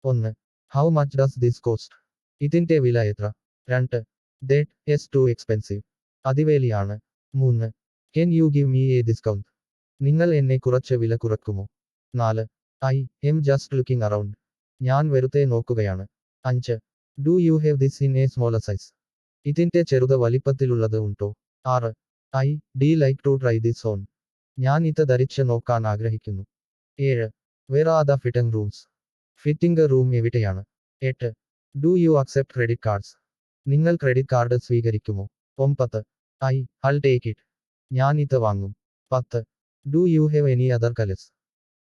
1. How much does this cost? ഇതിന്റെ വില എത്ര? 2. That is too expensive. അതിവേലിയാണ്. 3. Can you give me a discount? നിങ്ങൾ എന്നെ കുറച്ച് വില കുറക്കുമോ? 4. I am just looking around. ഞാൻ വെറുതെ നോക്കുകയാണ്. 5. Do you have this in a smaller size? ഇതിന്റെ ചെറുത വലിപ്പത്തിലുള്ളത് ഉണ്ടോ? 6. I d like to try this on. ഞാൻ ഇത് ധരിച്ച് നോക്കാൻ ആഗ്രഹിക്കുന്നു. 7. Where are the fitting rooms? Fitting room എവിടെയാണ്? 8. Do you accept credit cards? നിങ്ങൾ ക്രെഡിറ്റ് കാർഡ് സ്വീകരിക്കുമോ? 9. I'll take it. ഞാൻ ഇത് വാങ്ങും. 10. Do you have any other colors?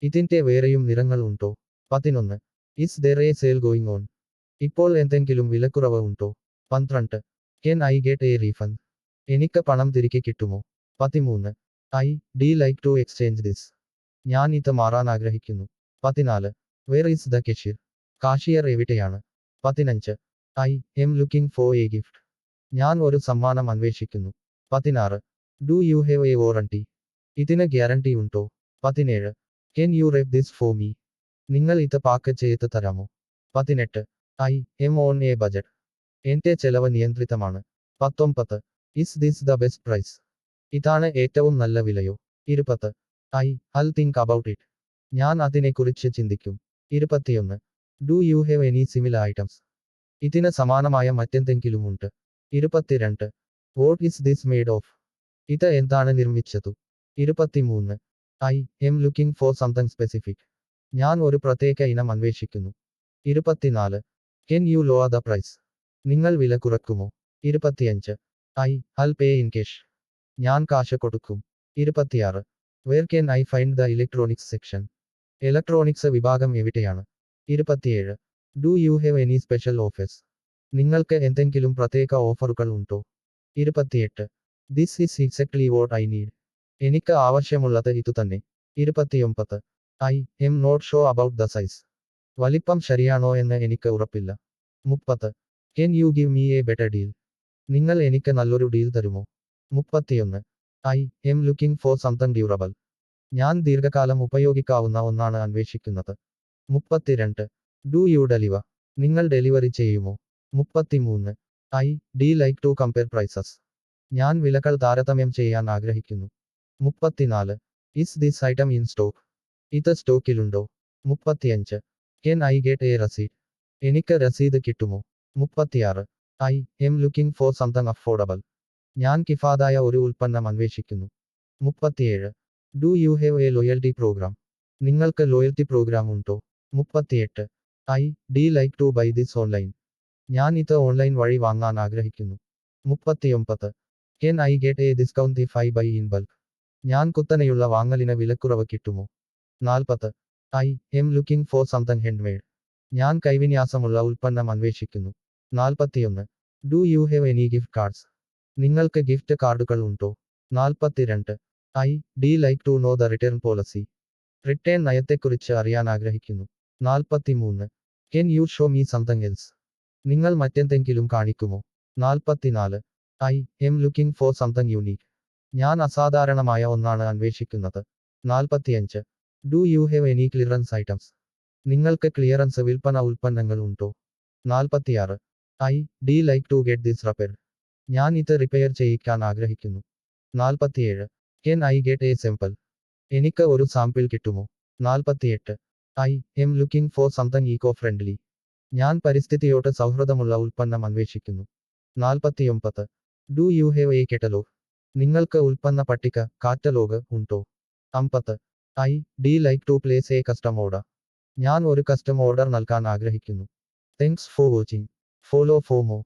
ഇതിന്റെ വേറെയും നിറങ്ങൾ ഉണ്ടോ? 11. Is there a sale going on? ഇപ്പോൾ എന്തെങ്കിലും വിലക്കുറവ് ഉണ്ടോ? 12. Can I get a refund? എനിക്ക് പണം തിരികെ കിട്ടുമോ? 13. I d like to exchange this. ഞാൻ ഇത് മാറാൻ ആഗ്രഹിക്കുന്നു. 14. Where is the cashier? Cashier എവിടെയാണ്? 15. I am looking for a gift. ഞാൻ ഒരു സമ്മാനം അന്വേഷിക്കുന്നു. 16. Do you have a warranty? ഇതിന് ഗ്യാരണ്ടി ഉണ്ടോ? 17. Can you wrap this for me? നിങ്ങൾ ഇത് പാക്ക് ചെയ്ത് തരാമോ? 18. I am on a budget. എന്റെ ചെലവ് നിയന്ത്രിതമാണ്. 19. Is this the best price? ഇതാണ് ഏറ്റവും നല്ല വിലയോ? 20. I'll think about it. ഞാൻ അതിനെക്കുറിച്ച് ചിന്തിക്കും. 21. Do you have any similar items? ഇതിന് സമാനമായ മറ്റെന്തെങ്കിലും ഉണ്ട്? 22. What is this made of? ഇത് എന്താണ് നിർമ്മിച്ചതു? 23. I am looking for something specific. ഞാൻ ഒരു പ്രത്യേക ഇനം അന്വേഷിക്കുന്നു. 24. Can you lower the price? നിങ്ങൾ വില കുറക്കുമോ? 25. I'll pay in cash. ഞാൻ കാശ് കൊടുക്കും. 26. Where can I find the electronics section? Electronics വിഭാഗം എവിടെയാണ്? 27. Do you have any special offers? നിങ്ങൾക്ക് എന്തെങ്കിലും പ്രത്യേക ഓഫറുകൾ ഉണ്ടോ? 28. This is exactly what I need. എനിക്ക് ആവശ്യമുള്ളത് ഇതുതന്നെ. 29. I am not sure about the size. വലിപ്പം ശരിയാണോ എന്ന് എനിക്ക് ഉറപ്പില്ല. 30. Can you give me a better deal? നിങ്ങൾ എനിക്ക് നല്ലൊരു ഡീൽ തരുമോ? 31. I am looking for something durable. ഞാൻ ദീർഘകാലം ഉപയോഗിക്കാവുന്ന ഒന്നാണ് അന്വേഷിക്കുന്നത്. 32. Do you deliver? നിങ്ങൾ ഡെലിവറി ചെയ്യുമോ? 33. I d like to compare prices. ഞാൻ വിലകൾ താരതമ്യം ചെയ്യാൻ ആഗ്രഹിക്കുന്നു. 34. Is this item in stock? ഇത് സ്റ്റോക്കിലുണ്ടോ? 35. Can I get a receipt? എനിക്ക് രസീത് കിട്ടുമോ? 36. I am looking for something affordable. ഞാൻ കിഫാതായ ഒരു ഉൽപ്പന്നം അന്വേഷിക്കുന്നു. 37. Do you have a loyalty program? നിങ്ങൾക്ക് ലോയൽറ്റി പ്രോഗ്രാം ഉണ്ടോ? 38. I d like to buy this online. ഞാൻ ഇത് ഓൺലൈൻ വഴി വാങ്ങാൻ ആഗ്രഹിക്കുന്നു. 39. Can I get a discount if I buy in bulk? ഞാൻ കുത്തനെയുള്ള വാങ്ങലിന് വിലക്കുറവ് കിട്ടുമോ? 40. I am looking for something handmade. ഞാൻ കൈവിന്യാസമുള്ള ഉൽപ്പന്നം അന്വേഷിക്കുന്നു. 41. Do you have any gift cards? നിങ്ങൾക്ക് ഗിഫ്റ്റ് കാർഡുകൾ ഉണ്ടോ? 42. I d like to know the return policy. Return നയത്തെക്കുറിച്ച് അറിയാൻ ആഗ്രഹിക്കുന്നു. 43. Can you show me something else? നിങ്ങൾ മറ്റെന്തെങ്കിലും കാണിക്കുമോ? 44. I am looking for something unique. ഞാൻ അസാധാരണമായ ഒന്നാണ് അന്വേഷിക്കുന്നത്. 45. Do you have any clearance items? നിങ്ങൾക്ക് ക്ലിയറൻസ് വിൽപ്പന ഉൽപ്പന്നങ്ങൾ ഉണ്ടോ? 46. I d like to get this repaired. ഞാൻ ഇത് റിപ്പയർ ചെയ്യിക്കാൻ ആഗ്രഹിക്കുന്നു. 47. Can I get a sample? എനിക്ക് ഒരു സാമ്പിൾ കിട്ടുമോ? 48. I am looking for something eco-friendly. ഞാൻ പരിസ്ഥിതിയോട് സൗഹൃദമുള്ള ഉൽപ്പന്നം അന്വേഷിക്കുന്നു. 49. Do you have a catalog? നിങ്ങൾക്ക് ഉൽപ്പന്ന പട്ടിക കാറ്റലോഗ് ഉണ്ടോ? 50. I d like to place a custom order. ഞാൻ ഒരു കസ്റ്റം ഓർഡർ നൽകാൻ ആഗ്രഹിക്കുന്നു. Thanks for watching. Follow for more.